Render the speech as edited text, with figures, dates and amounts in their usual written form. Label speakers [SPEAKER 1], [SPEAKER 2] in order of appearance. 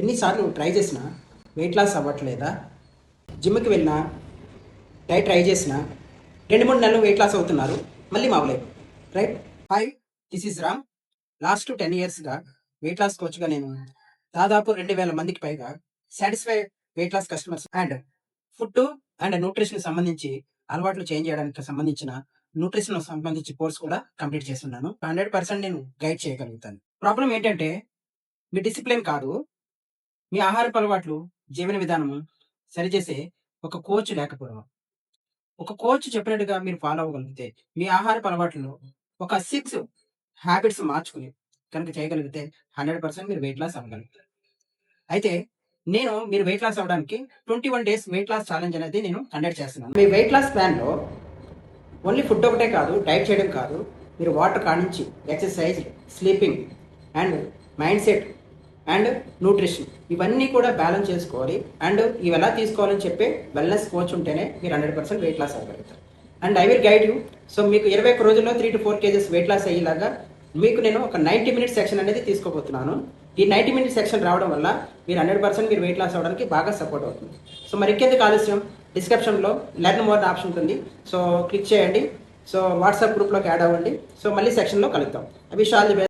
[SPEAKER 1] ఎన్నిసార్లు ట్రై చేసినా weight loss అవ్వట్లేదా? జిమ్కి వెళ్ళినా డైట్ ట్రై చేసినా 2-3 నెలలు వెయిట్ లాస్ అవుతున్నారు, మళ్ళీ మావలేదు. Right. Hi, this is Ram. Last 10 yearsగా వెయిట్ లాస్ కోచ్గా నేను దాదాపు 2,000 మందికి పైగా satisfy weight loss customers and food and nutrition సంబంధించి అలవాట్లు చేంజ్ చేయడానికి సంబంధించిన న్యూట్రిషన్ సంబంధించి కోర్స్ కూడా కంప్లీట్ చేస్తున్నాను. 100% నేను గైడ్ చేయగలుగుతాను. ప్రాబ్లం ఏంటంటే మీ డిసిప్లిన్ కాదు, మీ ఆహారపు అలవాట్లు, జీవన విధానము సరిచేసే ఒక కోచ్ లేకపోవడం. ఒక కోచ్ చెప్పినట్టుగా మీరు ఫాలో అవ్వగలిగితే, మీ ఆహారపు అలవాట్లలో ఒక 6 హ్యాబిట్స్ మార్చుకొని కనుక చేయగలిగితే 100% మీరు వెయిట్ లాస్ అవ్వగలుగుతారు. అయితే నేను మీరు వెయిట్ లాస్ అవ్వడానికి 21 డేస్ వెయిట్ లాస్ ఛాలెంజ్ అనేది నేను కండక్ట్ చేస్తున్నాను. మీ వెయిట్ లాస్ ప్లాన్‌లో ఓన్లీ ఫుడ్ ఒకటే కాదు, డైట్ చేయడం కాదు, మీరు వాటర్ కానించి exercise, sleeping and mind set and nutrition ఇవన్నీ కూడా బ్యాలెన్స్ చేసుకోవాలి. అండ్ ఇవి ఎలా తీసుకోవాలని చెప్పి వెల్నెస్ కోచ్ ఉంటేనే మీరు 100% వెయిట్ లాస్ అవ్వగలుగుతారు. And I will guide you. So మీకు 21 రోజుల్లో 3 to 4 kgs వెయిట్ లాస్ అయ్యేలాగా మీకు నేను ఒక 90 minutes సెక్షన్ అనేది తీసుకోబోతున్నాను. ఈ 90 minutes సెక్షన్ రావడం వల్ల మీరు 100% మీరు వెయిట్ లాస్ అవ్వడానికి బాగా సపోర్ట్ అవుతుంది. సో మరి ఇంకెందుకు ఆలస్యం, డిస్క్రిప్షన్లో లెర్న్ మోర్ ఆప్షన్ ఉంటుంది. సో క్లిక్ చేయండి. సో వాట్సాప్ గ్రూప్లోకి యాడ్ అవ్వండి. సో మళ్ళీ సెక్షన్లో కలుద్దాం. I wish all the best.